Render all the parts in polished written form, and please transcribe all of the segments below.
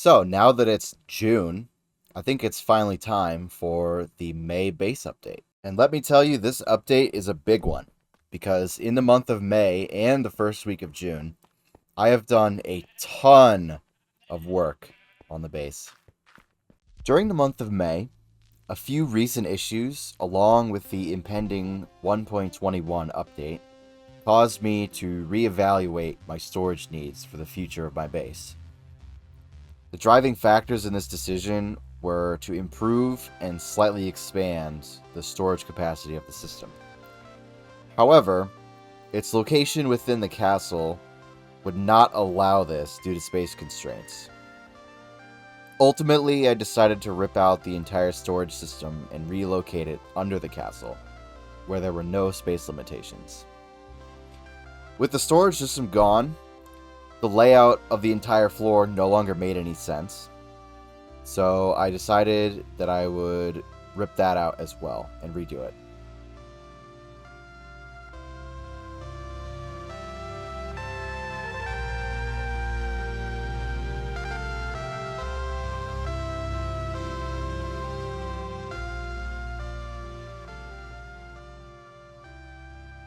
So now that it's June, I think it's finally time for the May base update. And let me tell you, this update is a big one because in the month of May and the first week of June, I have done a ton of work on the base. During the month of May, a few recent issues, along with the impending 1.21 update, caused me to reevaluate my storage needs for the future of my base. The driving factors in this decision were to improve and slightly expand the storage capacity of the system. However, its location within the castle would not allow this due to space constraints. Ultimately, I decided to rip out the entire storage system and relocate it under the castle, where there were no space limitations. With the storage system gone, the layout of the entire floor no longer made any sense, so I decided that I would rip that out as well and redo it.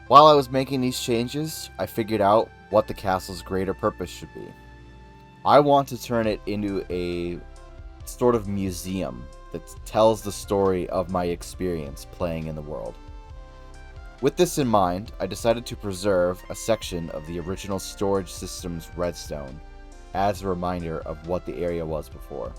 While I was making these changes, I figured out what the castle's greater purpose should be. I want to turn it into a sort of museum that tells the story of my experience playing in the world. With this in mind, I decided to preserve a section of the original storage system's redstone as a reminder of what the area was before.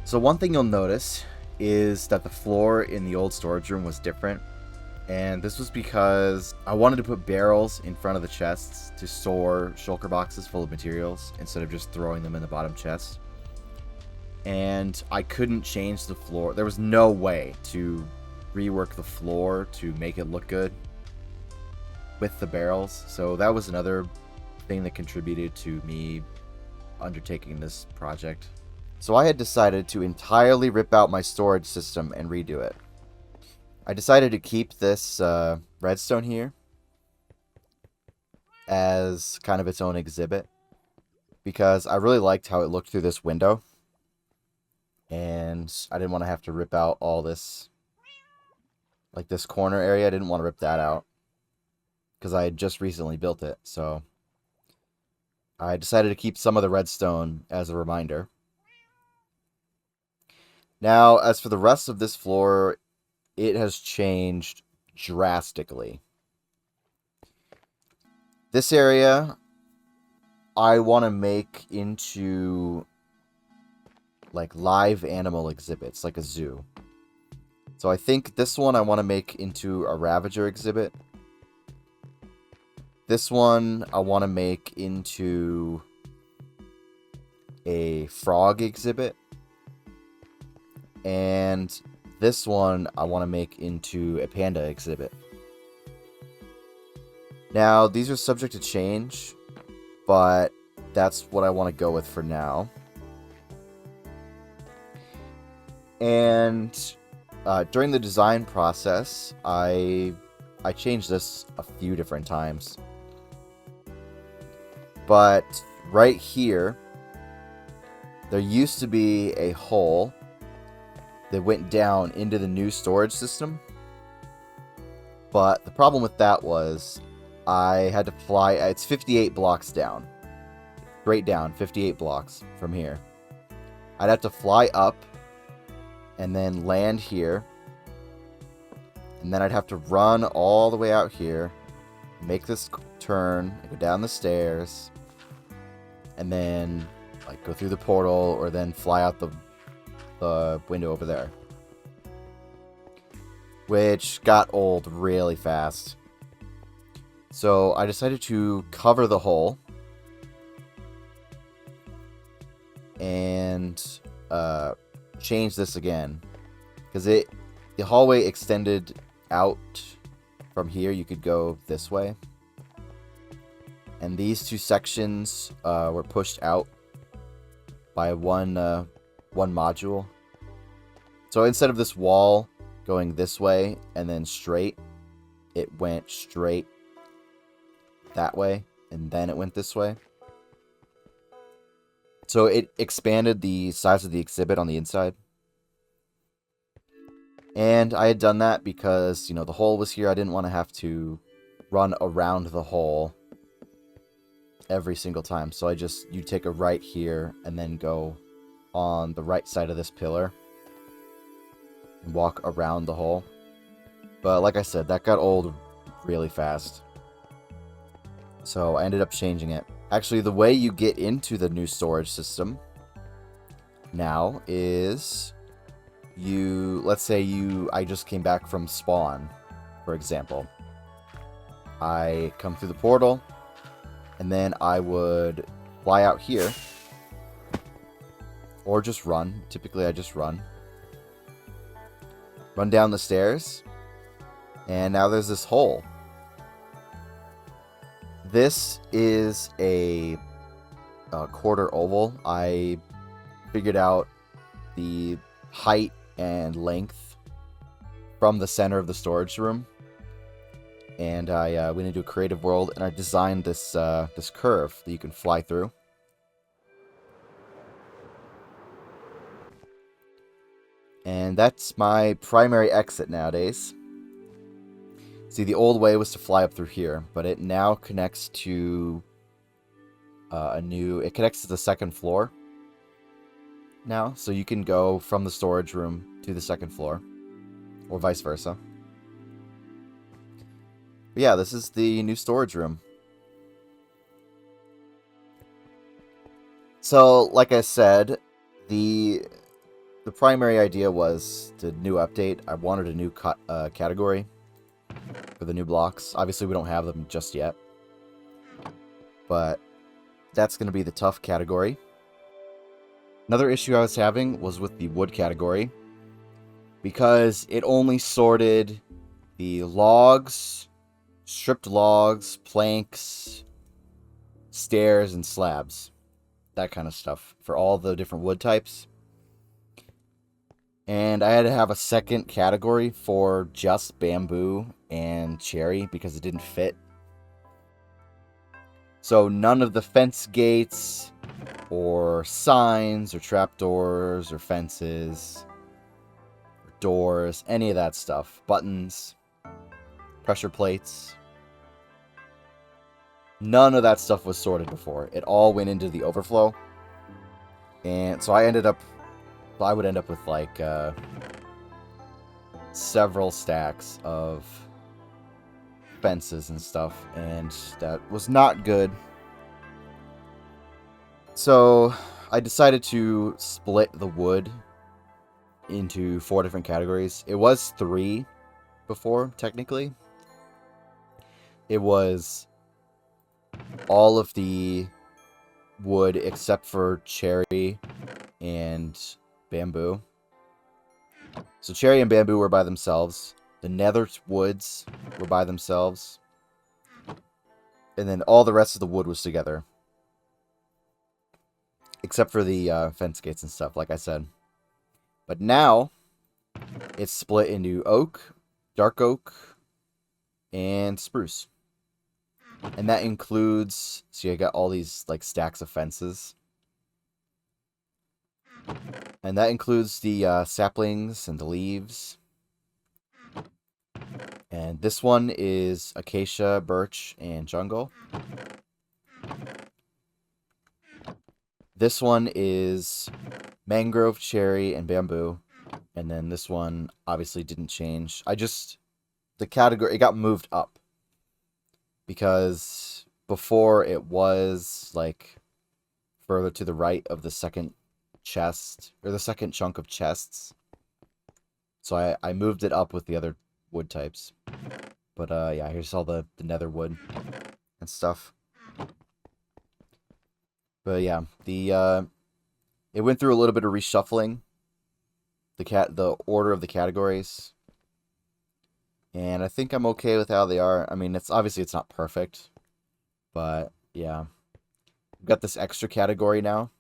So one thing you'll notice is that the floor in the old storage room was different, and this was because I wanted to put barrels in front of the chests to store shulker boxes full of materials instead of just throwing them in the bottom chest. And I couldn't change the floor. There was no way to rework the floor to make it look good with the barrels, so that was another thing that contributed to me undertaking this project. So I had decided to entirely rip out my storage system and redo it. I decided to keep this redstone here as kind of its own exhibit because I really liked how it looked through this window, and I didn't want to have to rip out all this, like this corner area. I didn't want to rip that out because I had just recently built it, so I decided to keep some of the redstone as a reminder. Now, as for the rest of this floor, it has changed drastically. This area, I want to make into like live animal exhibits, like a zoo. So I think this one I want to make into a Ravager exhibit. This one I want to make into a frog exhibit. And this one I want to make into a panda exhibit. Now, these are subject to change, but that's what I want to go with for now. And during the design process, I changed this a few different times. But right here, there used to be a hole that went down into the new storage system. But the problem with that was I had to fly. It's 58 blocks down. Straight down, 58 blocks from here. I'd have to fly up and then land here. And then I'd have to run all the way out here, make this turn, go down the stairs, and then like go through the portal or then fly out the window over there. Which got old really fast. So I decided to cover the hole and change this again, because the hallway extended out from here. You could go this way, and these two sections were pushed out by one module. So instead of this wall going this way and then straight, it went straight that way, and then it went this way. So it expanded the size of the exhibit on the inside. And I had done that because, you know, the hole was here. I didn't want to have to run around the hole every single time. So you take a right here and then go on the right side of this pillar and walk around the hole. But like I said, that got old really fast. So I ended up changing it. Actually, the way you get into the new storage system now is let's say I just came back from spawn, for example. I come through the portal, and then I would fly out here, or just run. Typically, I just run down the stairs, and now there's this hole. This is a quarter oval. I figured out the height and length from the center of the storage room, and I went into a creative world and I designed this this curve that you can fly through. And that's my primary exit nowadays. See, the old way was to fly up through here, but it now connects to it connects to the second floor now, so you can go from the storage room to the second floor, or vice versa. But yeah, this is the new storage room. So, like I said, the primary idea was the new update. I wanted a new category for the new blocks. Obviously, we don't have them just yet, but that's going to be the tough category. Another issue I was having was with the wood category, because it only sorted the logs, stripped logs, planks, stairs, and slabs. That kind of stuff for all the different wood types. And I had to have a second category for just bamboo and cherry because it didn't fit. So none of the fence gates or signs or trapdoors or fences or doors, any of that stuff, buttons, pressure plates, none of that stuff was sorted before. It all went into the overflow. And so I would end up with like several stacks of fences and stuff, and that was not good. So I decided to split the wood into 4 different categories. It was 3 before, technically. It was all of the wood except for cherry and bamboo. So cherry and bamboo were by themselves. The nether woods were by themselves. And then all the rest of the wood was together. Except for the fence gates and stuff, like I said. But now it's split into oak, dark oak, and spruce. And that includes, so you got all these like stacks of fences. And that includes the saplings and the leaves. And this one is acacia, birch, and jungle. This one is mangrove, cherry, and bamboo. And then this one obviously didn't change. The category, it got moved up. Because before it was like further to the right of the second chest, or the second chunk of chests. So I moved it up with the other wood types. But yeah, here's all the nether wood and stuff. But yeah, it went through a little bit of reshuffling. The order of the categories. And I think I'm okay with how they are. I mean, it's obviously it's not perfect, but yeah. We've got this extra category now.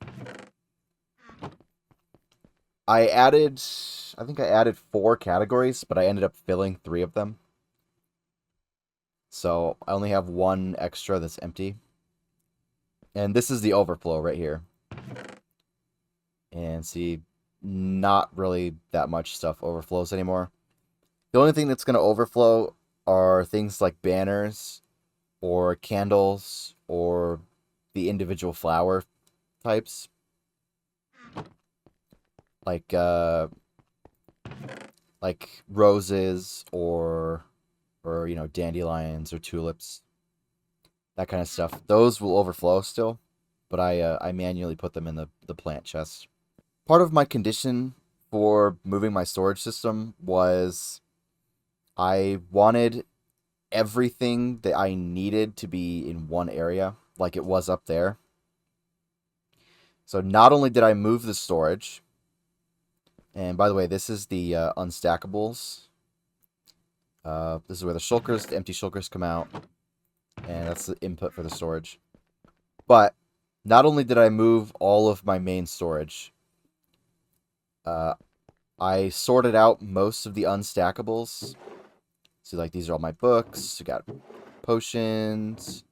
I think I added 4 categories, but I ended up filling 3 of them. So I only have 1 extra that's empty. And this is the overflow right here. And see, not really that much stuff overflows anymore. The only thing that's going to overflow are things like banners or candles or the individual flower types. Like roses or you know, dandelions or tulips. That kind of stuff. Those will overflow still, but I manually put them in the plant chest. Part of my condition for moving my storage system was I wanted everything that I needed to be in one area, like it was up there. So not only did I move the storage, and by the way, this is the unstackables. This is where the empty shulkers come out, and that's the input for the storage. But not only did I move all of my main storage, I sorted out most of the unstackables. So like these are all my books. We got potions,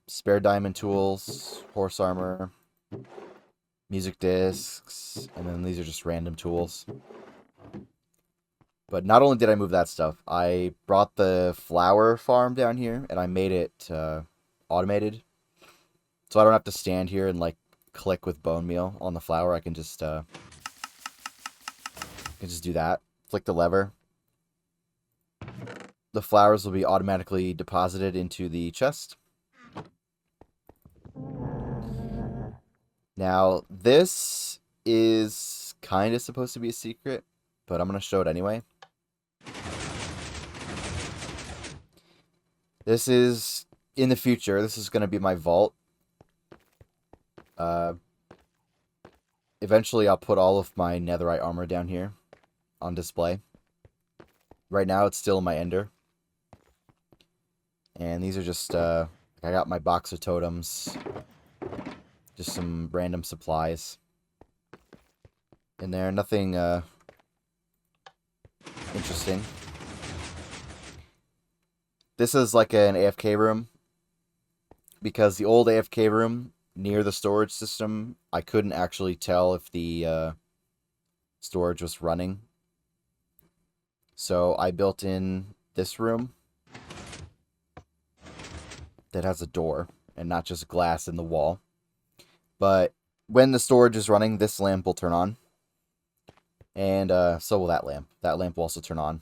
spare diamond tools, horse armor, music discs, and then these are just random tools. But not only did I move that stuff, I brought the flower farm down here and I made it automated. So I don't have to stand here and like click with bone meal on the flower. I can just do that. Flick the lever. The flowers will be automatically deposited into the chest. Now, this is kind of supposed to be a secret, but I'm going to show it anyway. This is, in the future, this is going to be my vault. Eventually, I'll put all of my netherite armor down here on display. Right now, it's still in my ender. And these are just, I got my box of totems. Just some random supplies in there. Nothing interesting. This is like an AFK room. Because the old AFK room near the storage system, I couldn't actually tell if the storage was running. So I built in this room that has a door and not just glass in the wall. But when the storage is running, this lamp will turn on. And so will that lamp. That lamp will also turn on.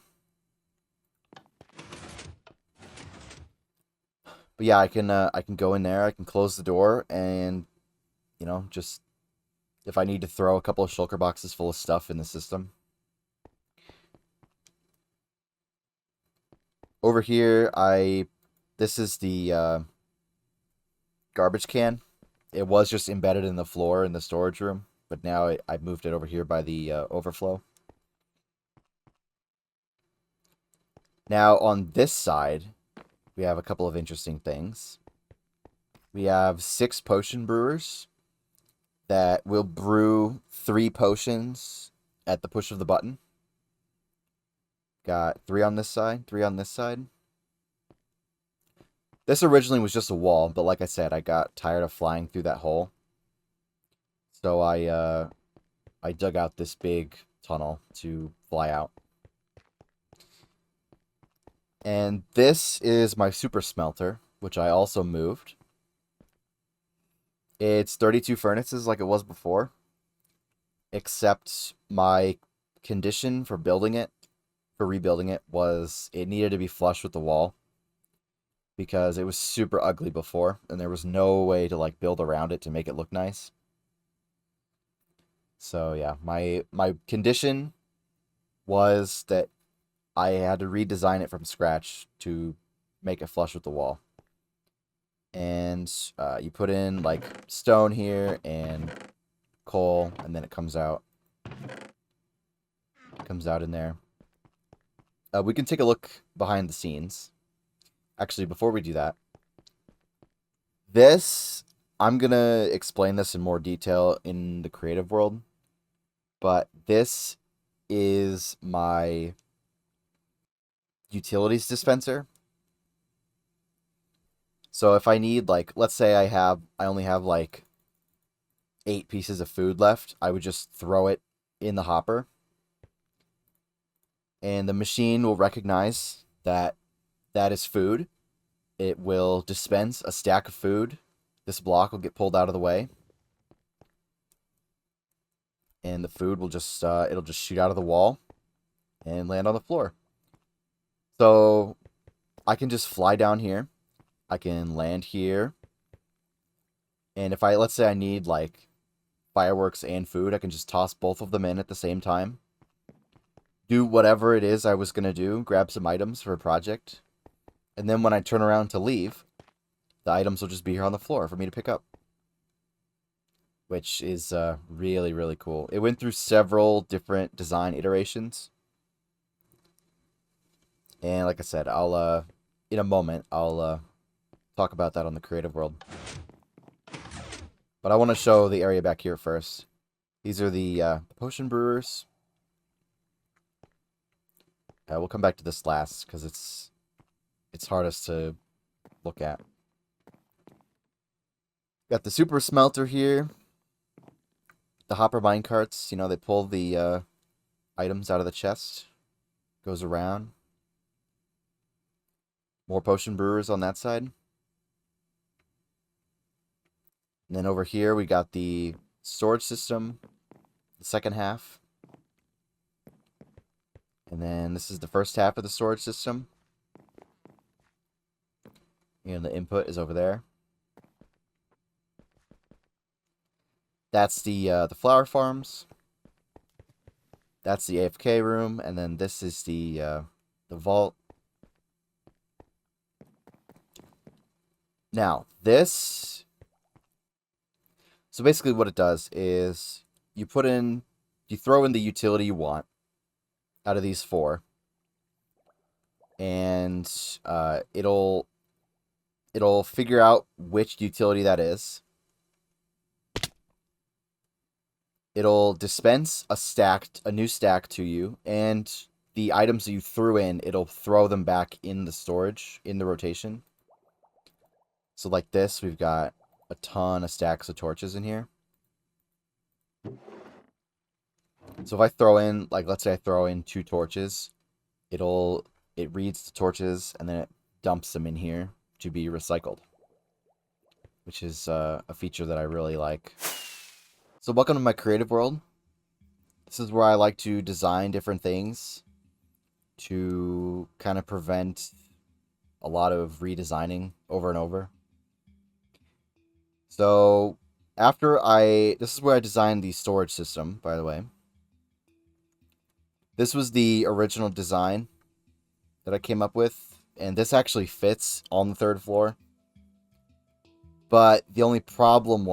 But yeah, I can go in there, I can close the door, and, you know, just, if I need to throw a couple of shulker boxes full of stuff in the system. Over here, this is the garbage can. It was just embedded in the floor in the storage room, but now I moved it over here by the overflow. Now, on this side, we have a couple of interesting things. We have 6 potion brewers that will brew 3 potions at the push of the button. Got 3 on this side, 3 on this side. This originally was just a wall, but like I said, I got tired of flying through that hole. So I dug out this big tunnel to fly out. And this is my super smelter, which I also moved. It's 32 furnaces like it was before, except my condition for building it, for rebuilding it, was it needed to be flush with the wall because it was super ugly before, and there was no way to like build around it to make it look nice. So yeah, my condition was that I had to redesign it from scratch to make it flush with the wall. And you put in like stone here and coal, and then it comes out. It comes out in there. We can take a look behind the scenes. Actually, before we do that, I'm gonna explain this in more detail in the creative world, but this is my utilities dispenser. So if I need, like, let's say I only have like 8 pieces of food left, I would just throw it in the hopper, and the machine will recognize that that is food. It will dispense a stack of food. This block will get pulled out of the way, and the food will just it'll just shoot out of the wall and land on the floor. So I can just fly down here. I can land here. And if let's say I need like fireworks and food, I can just toss both of them in at the same time. Do whatever it is I was going to do, grab some items for a project. And then when I turn around to leave, the items will just be here on the floor for me to pick up. Which is really, really cool. It went through several different design iterations. And like I said, I'll in a moment, I'll talk about that on the creative world. But I want to show the area back here first. These are the potion brewers. We'll come back to this last because it's hardest to look at. Got the super smelter here. The hopper mine carts, you know, they pull the items out of the chest. Goes around. More potion brewers on that side. And then over here we got the storage system, the second half. And then this is the first half of the storage system. And the input is over there. That's the flower farms. That's the AFK room, and then this is the vault. Now, this... So basically what it does is you throw in the utility you want out of these 4. And it'll figure out which utility that is. It'll dispense a new stack to you, and the items that you threw in, it'll throw them back in the storage, in the rotation. So like this, we've got a ton of stacks of torches in here. So if I throw in, like, let's say I throw in 2 torches, it reads the torches, and then it dumps them in here to be recycled, which is a feature that I really like. So welcome to my creative world. This is where I like to design different things to kind of prevent a lot of redesigning over and over. So this is where I designed the storage system, by the way. This was the original design that I came up with, and this actually fits on the 3rd floor. But the only problem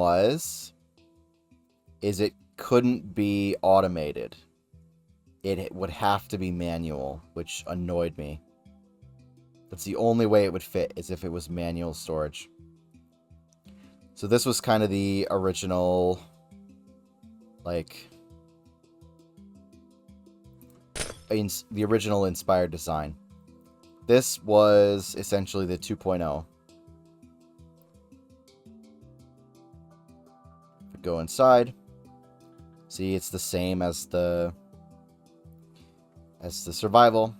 is it couldn't be automated. It would have to be manual, which annoyed me. That's the only way it would fit, is if it was manual storage. So this was kind of the original, like, the original inspired design. This was essentially the 2.0. Go inside. See, it's the same as the survival.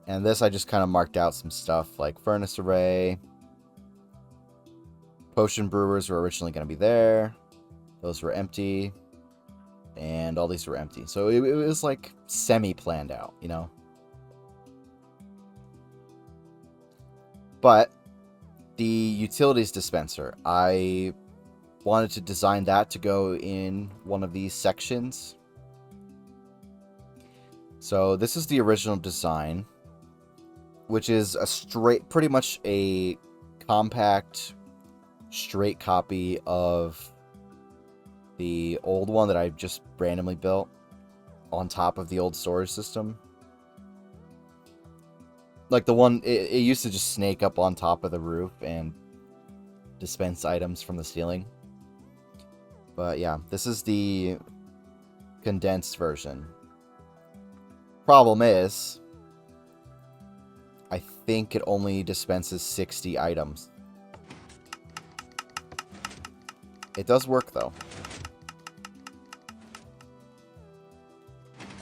And this, I just kind of marked out some stuff like furnace array. Potion brewers were originally going to be there. Those were empty. And all these were empty. So it was like semi-planned out, you know? But the utilities dispenser, I wanted to design that to go in one of these sections. So this is the original design, which is pretty much a compact, straight copy of the old one that I just randomly built on top of the old storage system. Like the one, it used to just snake up on top of the roof and dispense items from the ceiling. But yeah, this is the condensed version. Problem is, I think it only dispenses 60 items. It does work though.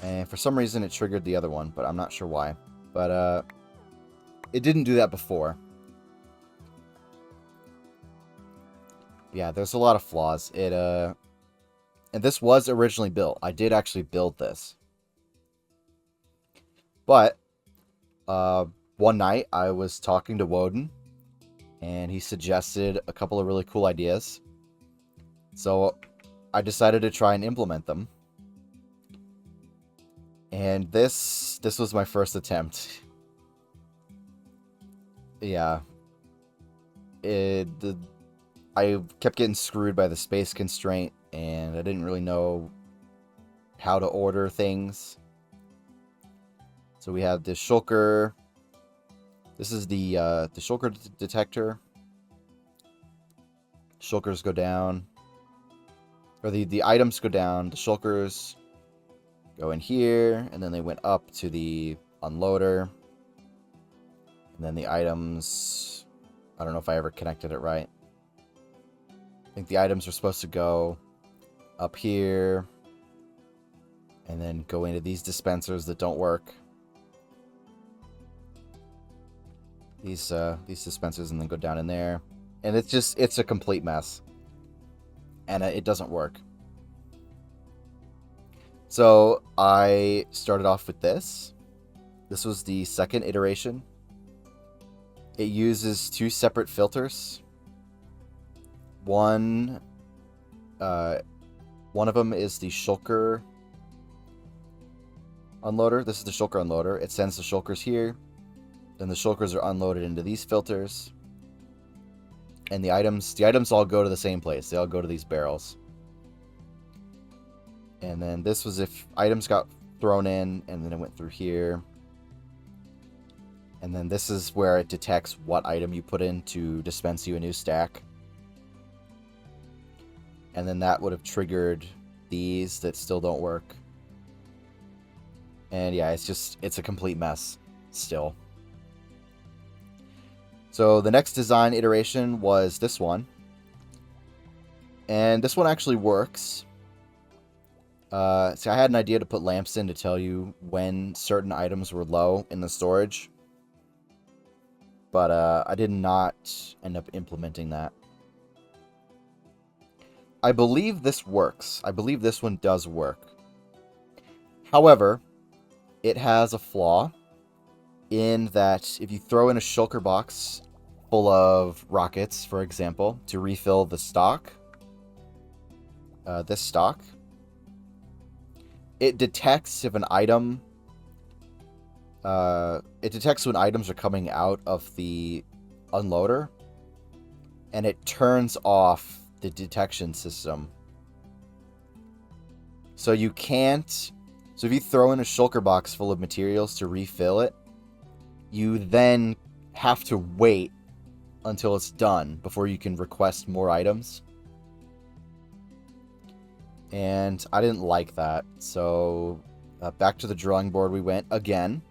And for some reason it triggered the other one, but I'm not sure why. But it didn't do that before. Yeah, there's a lot of flaws. And this was originally built. I did actually build this. But one night I was talking to Woden, and he suggested a couple of really cool ideas. So I decided to try and implement them. And this was my first attempt. Yeah. I kept getting screwed by the space constraint, and I didn't really know how to order things. So we have the shulker. This is the shulker detector. Shulkers go down. Or the items go down. The shulkers go in here, and then they went up to the unloader. And then the items, I don't know if I ever connected it right. I think the items are supposed to go up here and then go into these dispensers that don't work. These dispensers, and then go down in there. And it's a complete mess. And it doesn't work. So I started off with this. This was the second iteration. It uses two separate filters. One of them is the shulker unloader. This is the shulker unloader. It sends the shulkers here. Then the shulkers are unloaded into these filters. And the items all go to the same place. They all go to these barrels. And then this was if items got thrown in, and then it went through here. And then this is where it detects what item you put in to dispense you a new stack. And then that would have triggered these that still don't work. And yeah, it's a complete mess still. So the next design iteration was this one. And this one actually works. See, I had an idea to put lamps in to tell you when certain items were low in the storage. But I did not end up implementing that. I believe this works. I believe this one does work. However, it has a flaw in that if you throw in a shulker box full of rockets, for example, to refill the stock, this stock, it detects if an item, it detects when items are coming out of the unloader, and it turns off the detection system. So you can't, so if you throw in a shulker box full of materials to refill it, you then have to wait until it's done before you can request more items. And I didn't like that, so Back to the drawing board we went again.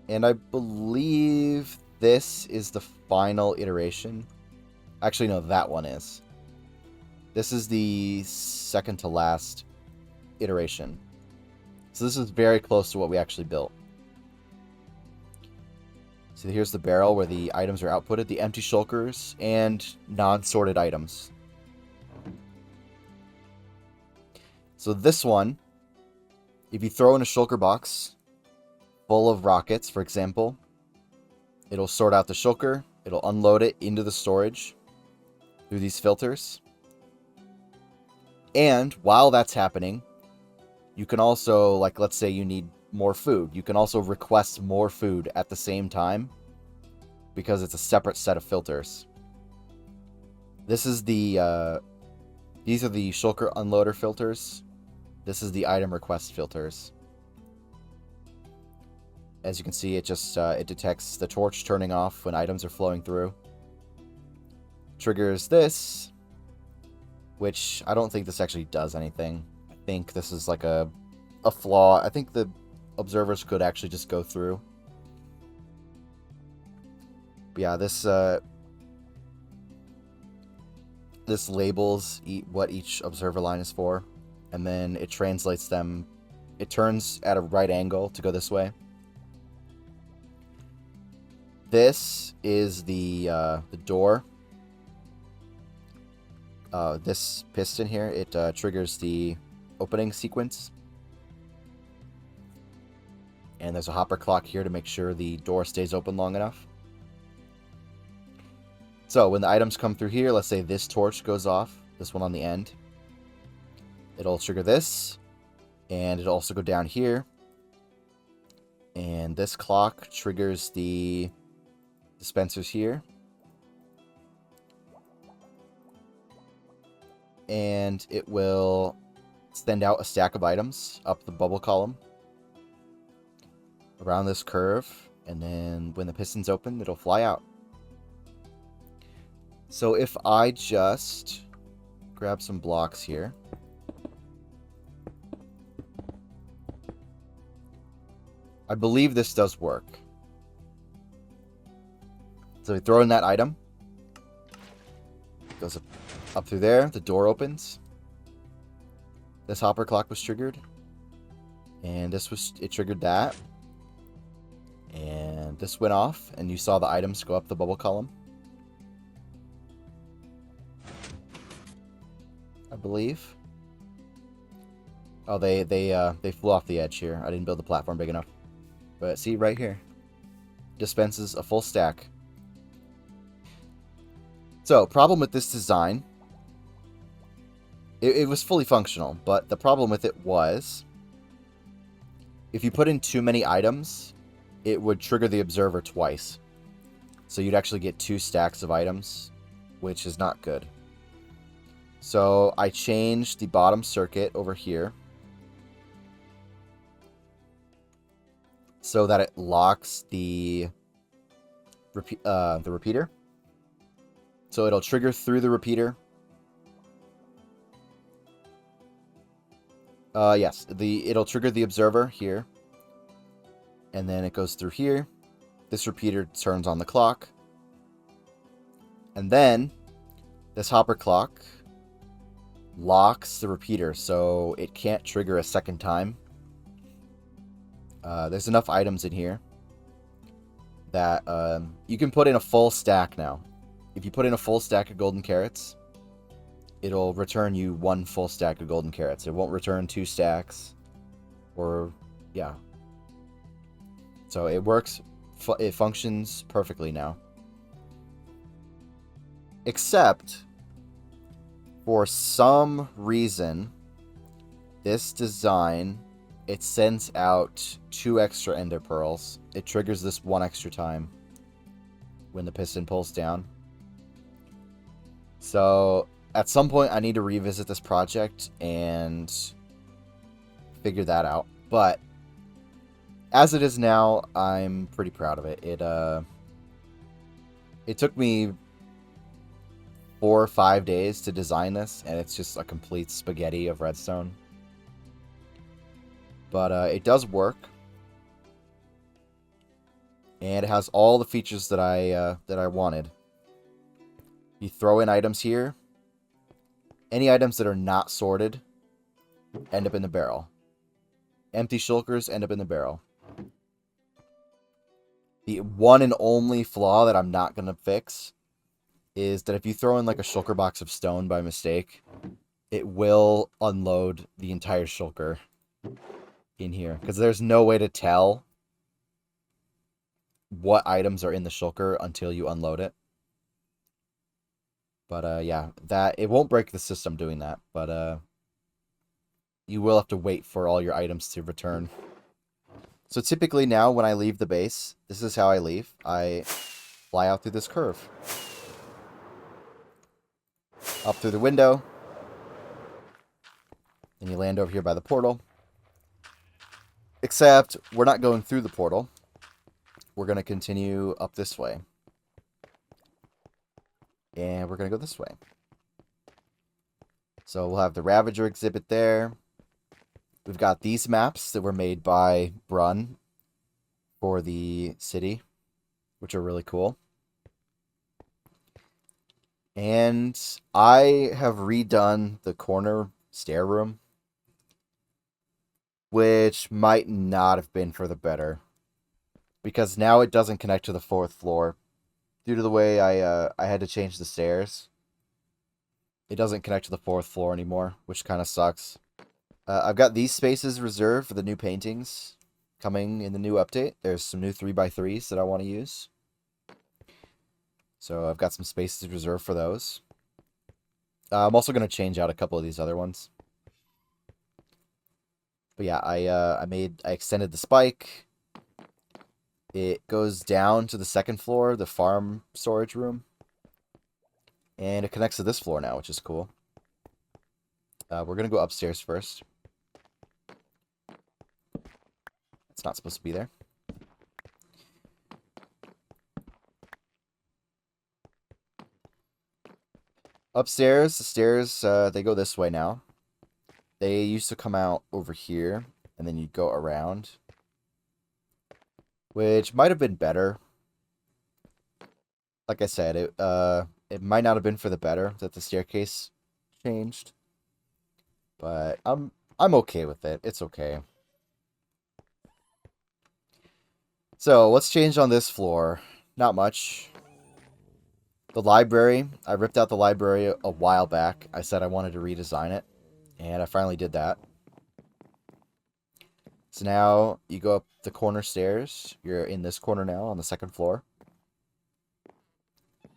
And I believe this is the final iteration. Actually, no, that one is. This is the second to last iteration. So this is very close to what we actually built. So here's the barrel where the items are outputted, the empty shulkers, and non-sorted items. So this one, if you throw in a shulker box full of rockets, for example, it'll sort out the shulker, it'll unload it into the storage through these filters. And while that's happening, you can also, like, let's say you need more food. You can also request more food at the same time because it's a separate set of filters. This is the, these are the shulker unloader filters. This is the item request filters. As you can see, it just, it detects the torch turning off when items are flowing through. Triggers this, which I don't think this actually does anything. I think this is like a flaw. I think the observers could actually just go through. But yeah, this this labels what each observer line is for, and then it translates them. It turns at a right angle to go this way. This is the door. This piston here, it triggers the opening sequence. And there's a hopper clock here to make sure the door stays open long enough. So when the items come through here, let's say this torch goes off, this one on the end, it'll trigger this, and it'll also go down here. And this clock triggers the dispensers here. And it will send out a stack of items up the bubble column around this curve, and then when the piston's open, it'll fly out. So if I just grab some blocks here, I believe this does work. So we throw in that item, goes up through there, the door opens, this hopper clock was triggered, and it triggered that, and this went off, and you saw the items go up the bubble column, I believe. Oh, they flew off the edge here. I didn't build the platform big enough. But see right here, dispenses a full stack. So, problem with this design, it was fully functional, but the problem with it was, if you put in too many items, it would trigger the observer twice. So you'd actually get 2 stacks of items, which is not good. So I changed the bottom circuit over here so that it locks the repeater. So it'll trigger through the repeater. Yes, it'll trigger the observer here, and then it goes through here. This repeater turns on the clock, and then this hopper clock locks the repeater, so it can't trigger a second time. There's enough items in here that you can put in a full stack now. If you put in a full stack of golden carrots, it'll return you 1 full stack of golden carrots. It won't return 2 stacks, or, yeah. So it works, it functions perfectly now. Except, for some reason, this design, it sends out 2 extra ender pearls. It triggers this 1 extra time when the piston pulls down. So at some point, I need to revisit this project and figure that out. But as it is now, I'm pretty proud of it. It took me 4 or 5 days to design this, and it's just a complete spaghetti of redstone. But it does work. And it has all the features that I wanted. You throw in items here. Any items that are not sorted end up in the barrel. Empty shulkers end up in the barrel. The one and only flaw that I'm not going to fix is that if you throw in like a shulker box of stone by mistake, it will unload the entire shulker in here. Because there's no way to tell what items are in the shulker until you unload it. But yeah, it won't break the system doing that, but you will have to wait for all your items to return. So typically now when I leave the base, this is how I leave. I fly out through this curve. Up through the window. And you land over here by the portal. Except we're not going through the portal. We're going to continue up this way. And we're going to go this way. So we'll have the Ravager exhibit there. We've got these maps that were made by Brun for the city, which are really cool. And I have redone the corner stair room, which might not have been for the better, because now it doesn't connect to the 4th floor. Due to the way I had to change the stairs, it doesn't connect to the 4th floor anymore, which kind of sucks. I've got these spaces reserved for the new paintings coming in the new update. There's some new 3x3s that I want to use. So I've got some spaces reserved for those. I'm also going to change out a couple of these other ones. But yeah, I extended the spike. It goes down to the 2nd floor, the farm storage room. And it connects to this floor now, which is cool. We're going to go upstairs first. It's not supposed to be there. Upstairs, the stairs, they go this way now. They used to come out over here, and then you'd go around. Which might have been better. Like I said, it might not have been for the better that the staircase changed. But I'm okay with it. It's okay. So, what's changed on this floor? Not much. The library, I ripped out the library a while back. I said I wanted to redesign it, and I finally did that. So now you go up the corner stairs. You're in this corner now on the 2nd floor.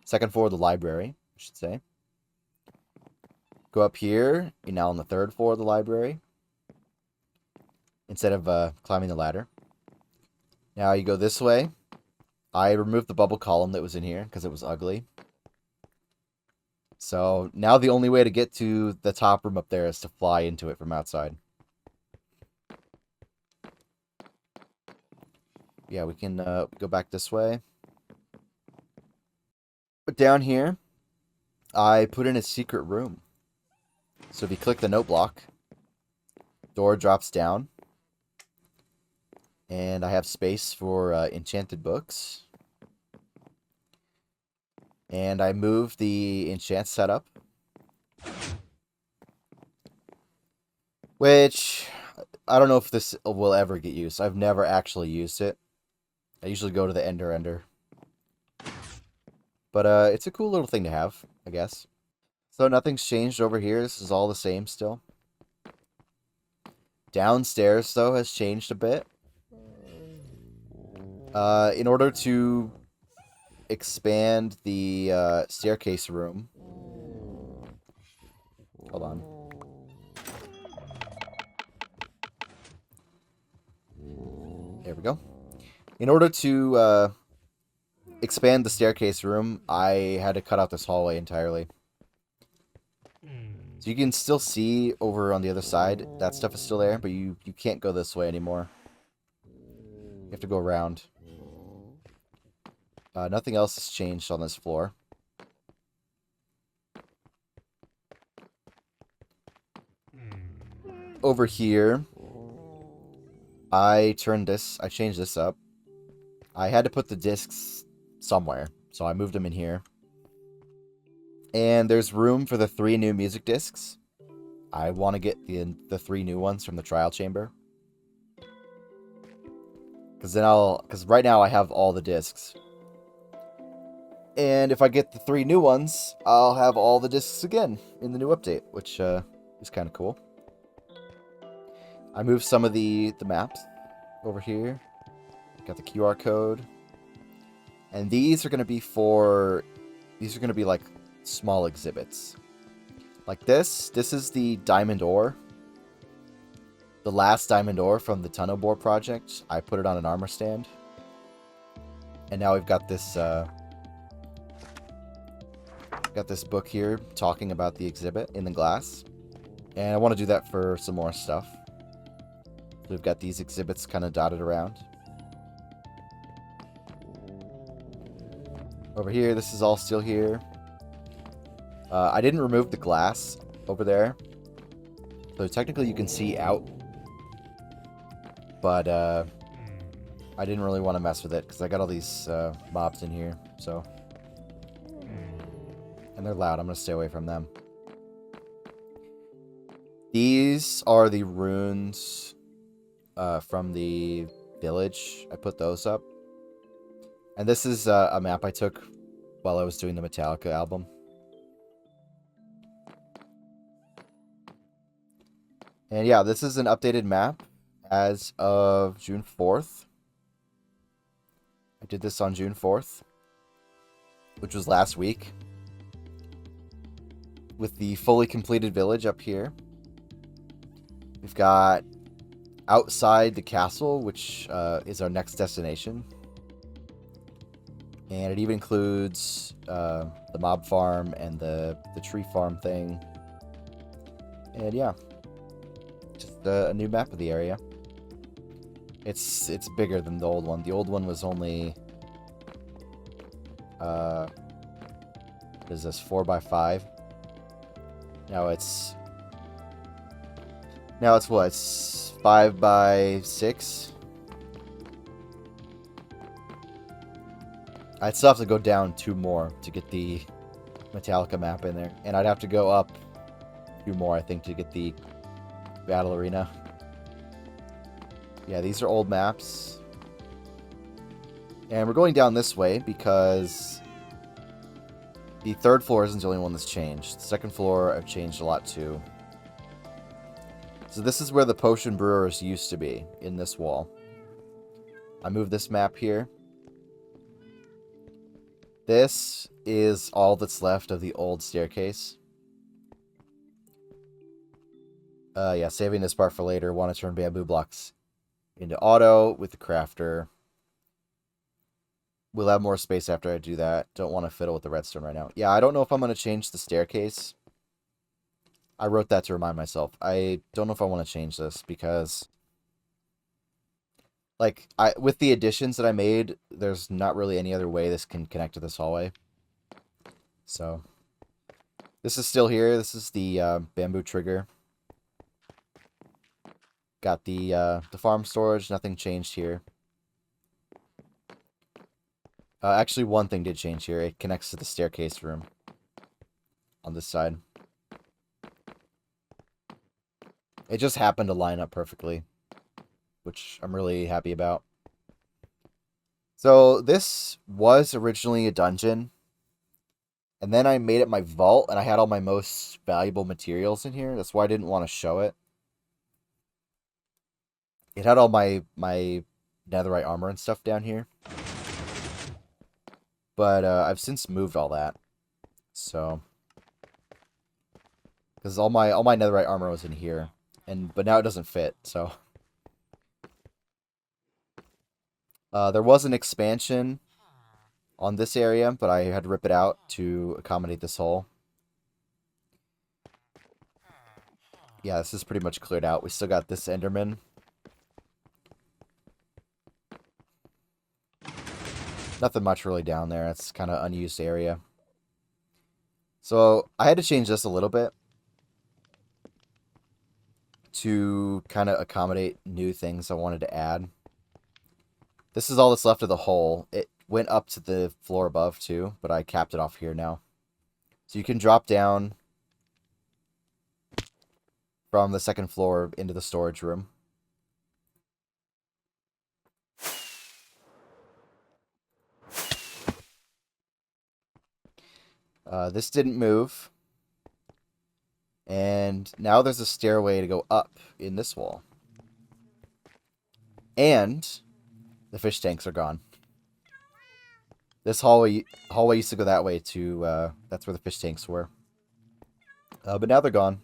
2nd floor of the library, I should say. Go up here. You're now on the 3rd floor of the library. Instead of climbing the ladder. Now you go this way. I removed the bubble column that was in here because it was ugly. So now the only way to get to the top room up there is to fly into it from outside. Yeah, we can go back this way. But down here, I put in a secret room. So if you click the note block, door drops down. And I have space for enchanted books. And I moved the enchant setup. Which, I don't know if this will ever get used. I've never actually used it. I usually go to the ender. But it's a cool little thing to have, I guess. So nothing's changed over here. This is all the same still. Downstairs, though, has changed a bit. In order to expand the staircase room. Hold on. There we go. In order to expand the staircase room, I had to cut out this hallway entirely. So you can still see over on the other side, that stuff is still there, but you can't go this way anymore. You have to go around. Nothing else has changed on this floor. Over here, I changed this up. I had to put the discs somewhere, so I moved them in here. And there's room for the 3 new music discs. I want to get the 3 new ones from the trial chamber. Because right now I have all the discs. And if I get the 3 new ones, I'll have all the discs again in the new update, which is kind of cool. I moved some of the maps over here. Got the QR code. And these are going to be like small exhibits. Like this is the diamond ore. The last diamond ore from the tunnel bore project. I put it on an armor stand. And now we've got this book here talking about the exhibit in the glass. And I want to do that for some more stuff. We've got these exhibits kind of dotted around. Over here, this is all still here. I didn't remove the glass over there. So technically you can see out. But I didn't really want to mess with it because I got all these mobs in here. So, and they're loud. I'm going to stay away from them. These are the runes from the village. I put those up. And this is a map I took while I was doing the Metallica album. And yeah, this is an updated map as of June 4th. I did this on June 4th, which was last week. With the fully completed village up here. We've got outside the castle, which is our next destination. And it even includes the mob farm and the tree farm thing. And yeah, just a new map of the area. It's bigger than the old one. The old one was only what is this, 4x5? Now it's what? It's 5x6. I'd still have to go down 2 more to get the Metallica map in there. And I'd have to go up 2 more, I think, to get the Battle Arena. Yeah, these are old maps. And we're going down this way because the 3rd floor isn't the only one that's changed. The 2nd floor I've changed a lot too. So this is where the potion brewers used to be, in this wall. I moved this map here. This is all that's left of the old staircase. Yeah, saving this part for later. Want to turn bamboo blocks into auto with the crafter. We'll have more space after I do that. Don't want to fiddle with the redstone right now. Yeah, I don't know if I'm going to change the staircase. I wrote that to remind myself. I don't know if I want to change this because, like, with the additions that I made, there's not really any other way this can connect to this hallway. So, this is still here. This is the bamboo trigger. Got the farm storage. Nothing changed here. Actually, one thing did change here. It connects to the staircase room on this side. It just happened to line up perfectly, which I'm really happy about. So this was originally a dungeon, and then I made it my vault, and I had all my most valuable materials in here. That's why I didn't want to show it. It had all my netherite armor and stuff down here. But I've since moved all that. So, because all my netherite armor was in here, but now it doesn't fit. So, there was an expansion on this area, but I had to rip it out to accommodate this hole. Yeah, this is pretty much cleared out. We still got this Enderman. Nothing much really down there. It's kind of unused area. So I had to change this a little bit to kind of accommodate new things I wanted to add. This is all that's left of the hole. It went up to the floor above too, but I capped it off here now. So you can drop down from the second floor into the storage room. This didn't move. And now there's a stairway to go up in this wall. And the fish tanks are gone. This hallway used to go that way to, that's where the fish tanks were. But now they're gone.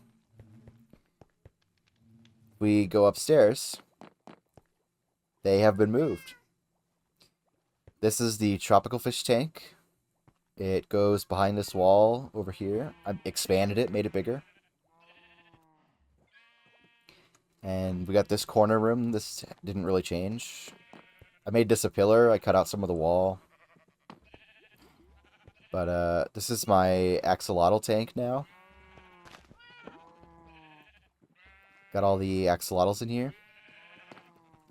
We go upstairs. They have been moved. This is the tropical fish tank. It goes behind this wall over here. I expanded it, made it bigger. And we got this corner room. This didn't really change. I made this a pillar. I cut out some of the wall. But this is my axolotl tank now. Got all the axolotls in here.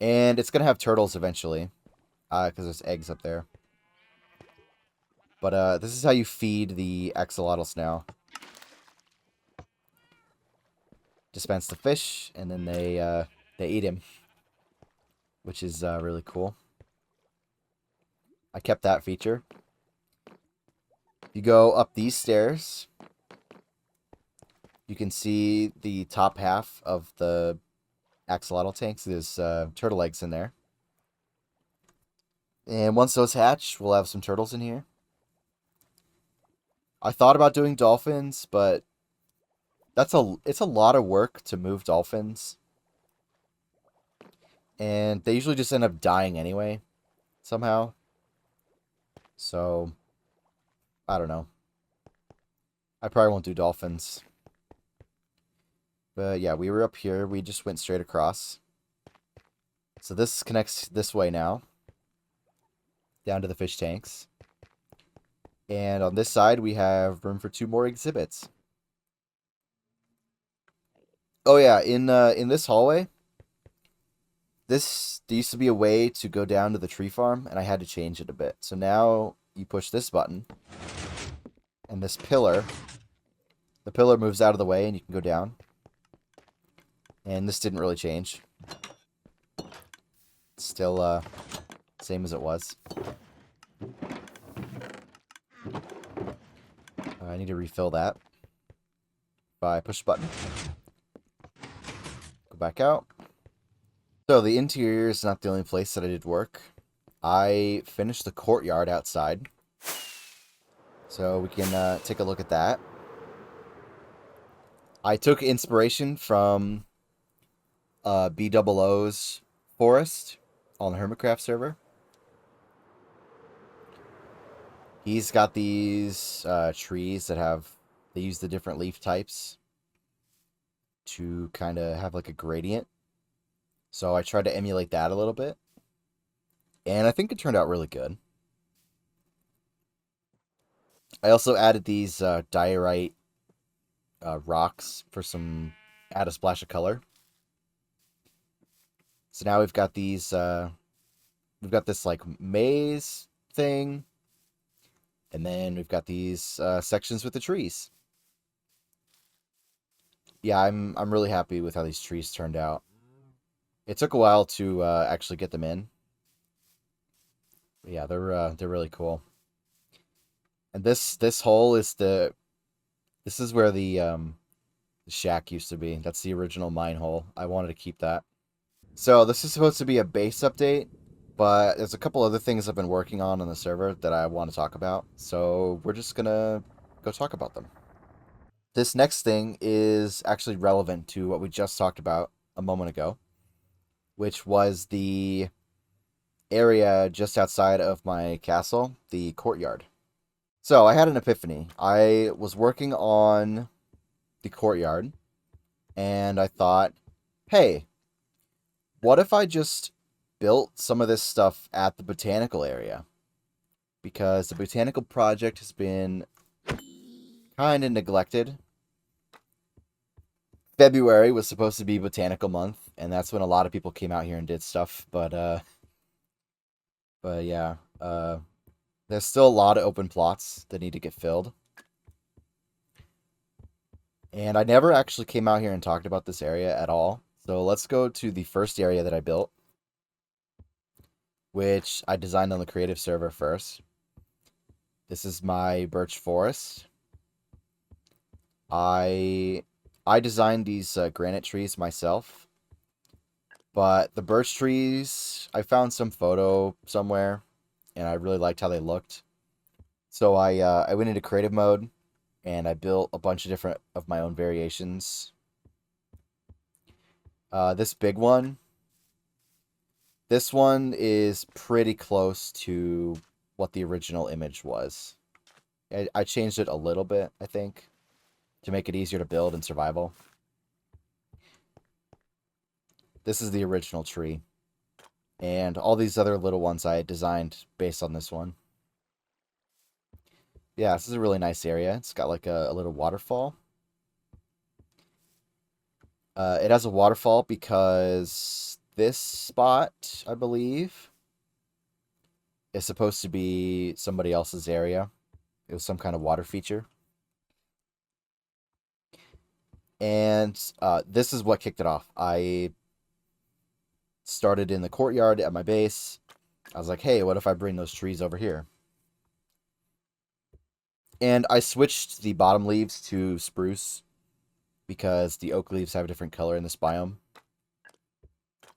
And it's going to have turtles eventually. Because there's eggs up there. But this is how you feed the axolotls now. Dispense the fish, and then they eat him. Which is really cool. I kept that feature. You go up these stairs. You can see the top half of the axolotl tanks. There's turtle eggs in there. And once those hatch, we'll have some turtles in here. I thought about doing dolphins, but it's a lot of work to move dolphins. And they usually just end up dying anyway, somehow. So, I don't know. I probably won't do dolphins. But yeah, we were up here. We just went straight across. So this connects this way now. Down to the fish tanks. And on this side, we have room for 2 more exhibits. Oh yeah, in this hallway, there used to be a way to go down to the tree farm, and I had to change it a bit. So now you push this button, and this pillar, the pillar moves out of the way, and you can go down. And this didn't really change. It's still same as it was. I need to refill that. If I push the button. Go back out. So the interior is not the only place that I did work. I finished the courtyard outside. So we can take a look at that. I took inspiration from BOO's forest on the Hermitcraft server. He's got these trees that they use the different leaf types to kind of have like a gradient. So I tried to emulate that a little bit. And I think it turned out really good. I also added these diorite rocks for add a splash of color. So now we've got these, we've got this like maze thing. And then we've got these sections with the trees. Yeah, I'm really happy with how these trees turned out. It took a while to actually get them in. But yeah, they're really cool. And this hole is this is where the shack used to be. That's the original mine hole. I wanted to keep that. So this is supposed to be a base update, but there's a couple other things I've been working on the server that I want to talk about. So we're just gonna go talk about them. This next thing is actually relevant to what we just talked about a moment ago, which was the area just outside of my castle, the courtyard. So I had an epiphany. I was working on the courtyard, and I thought, hey, what if I just built some of this stuff at the botanical area? Because the botanical project has been kind of neglected. February was supposed to be botanical month, and that's when a lot of people came out here and did stuff. But yeah, there's still a lot of open plots that need to get filled. And I never actually came out here and talked about this area at all. So let's go to the first area that I built, which I designed on the creative server first. This is my birch forest. I designed these granite trees myself, but the birch trees, I found some photo somewhere, and I really liked how they looked. So I went into creative mode, and I built a bunch of different of my own variations. This big one, this one is pretty close to what the original image was. I changed it a little bit, I think, to make it easier to build in survival. This is the original tree. And all these other little ones I designed based on this one. Yeah, this is a really nice area. It's got like a little waterfall. It has a waterfall because this spot, I believe, is supposed to be somebody else's area. It was some kind of water feature. And this is what kicked it off. I started in the courtyard at my base. I was like, hey, what if I bring those trees over here? And I switched the bottom leaves to spruce because the oak leaves have a different color in this biome.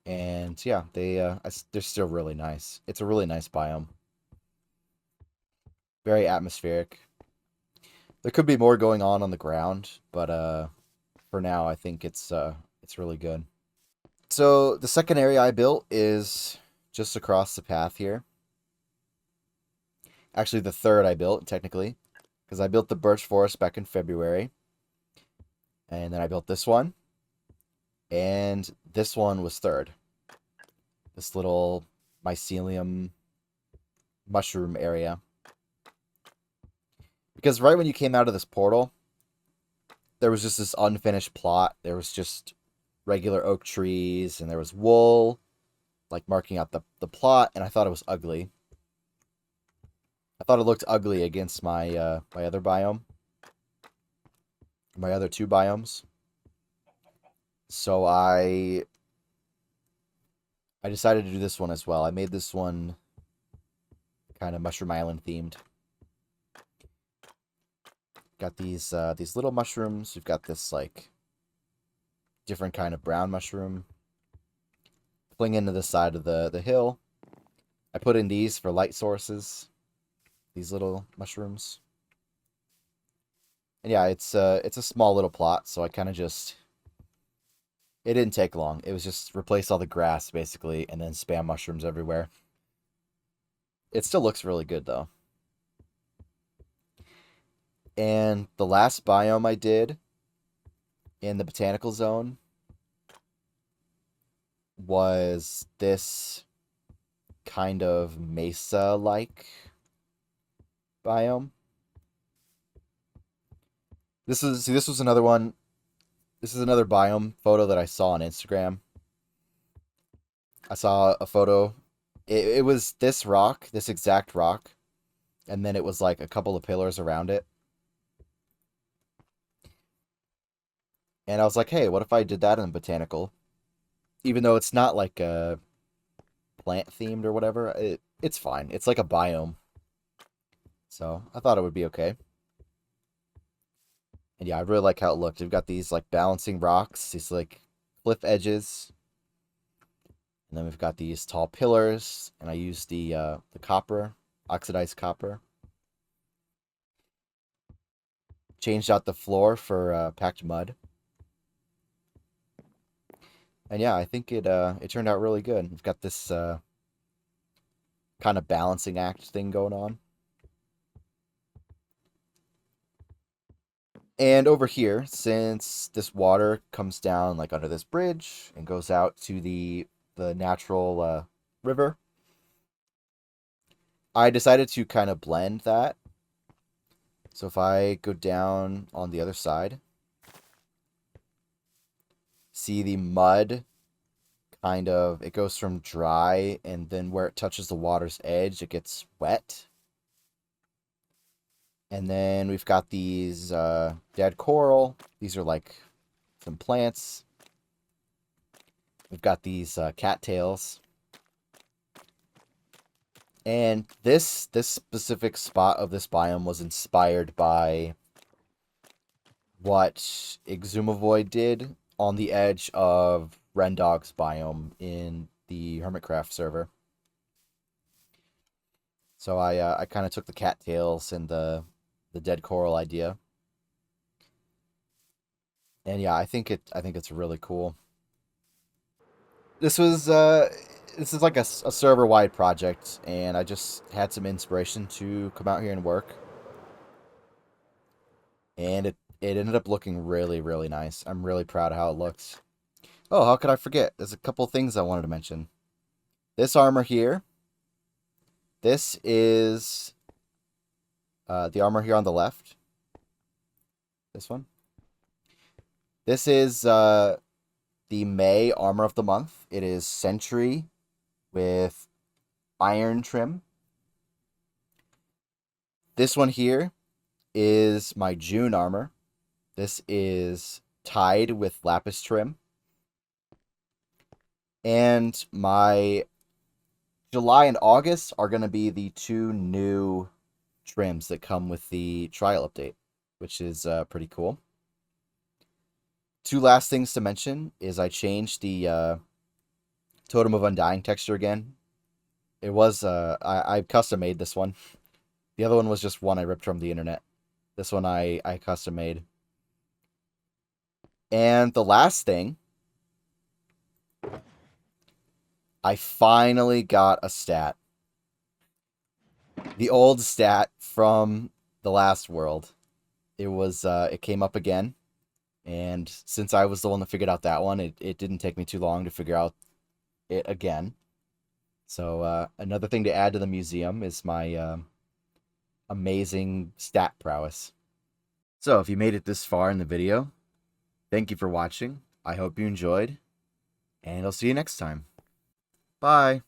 And yeah, they're still really nice. It's a really nice biome. Very atmospheric. There could be more going on the ground, but for now I think it's really good. So the second area I built is just across the path here. Actually, the third I built, technically, because I built the birch forest back in February. And then I built this one. And this one was third. This little mycelium mushroom area. Because right when you came out of this portal, there was just this unfinished plot. There was just regular oak trees, and there was wool, like marking out the plot, and I thought it was ugly. I thought it looked ugly against my my other biome. My other two biomes. So I decided to do this one as well. I made this one kind of Mushroom Island themed. Got these little mushrooms. We've got this like different kind of brown mushroom. Fling into the side of the hill. I put in these for light sources. These little mushrooms. And yeah, it's a small little plot, so I kind of just... It didn't take long. It was just replace all the grass, basically, and then spam mushrooms everywhere. It still looks really good, though. And the last biome I did in the botanical zone was this kind of mesa-like biome. This was another one. This is another biome photo that I saw on Instagram. I saw a photo. It was this rock, this exact rock, and then it was like a couple of pillars around it. And I was like, hey, what if I did that in botanical? Even though it's not like a plant themed or whatever, it's fine. It's like a biome. So I thought it would be okay. And yeah, I really like how it looked. We've got these like balancing rocks, these like cliff edges. And then we've got these tall pillars, and I used the copper, oxidized copper. Changed out the floor for packed mud. And yeah, I think it turned out really good. We've got this kind of balancing act thing going on. And over here, since this water comes down like under this bridge and goes out to the natural river, I decided to kind of blend that. So if I go down on the other side, see the mud kind of, it goes from dry, and then where it touches the water's edge, it gets wet. And then we've got these dead coral. These are like some plants. We've got these cattails. And this specific spot of this biome was inspired by what Exumavoid did on the edge of Rendog's biome in the Hermitcraft server. So I kind of took the cattails and the dead coral idea. And yeah, I think it's really cool. This was this is like a server wide project, and I just had some inspiration to come out here and work, and it ended up looking really nice. I'm really proud of how it looks. Oh, how could I forget? There's a couple things I wanted to mention. This armor here. This is the armor here on the left. This one. This is the May armor of the month. It is Sentry with iron trim. This one here is my June armor. This is Tide with lapis trim. And my July and August are going to be the two new trims that come with the trial update, which is pretty cool. Two last things to mention is I changed the Totem of Undying texture again. It was, I custom made this one. The other one was just one I ripped from the internet. This one I custom made. And the last thing, I finally got a stat. The old stat from the last world. It was, it came up again. And since I was the one that figured out that one, it didn't take me too long to figure out it again. So another thing to add to the museum is my amazing stat prowess. So if you made it this far in the video, thank you for watching. I hope you enjoyed, and I'll see you next time. Bye.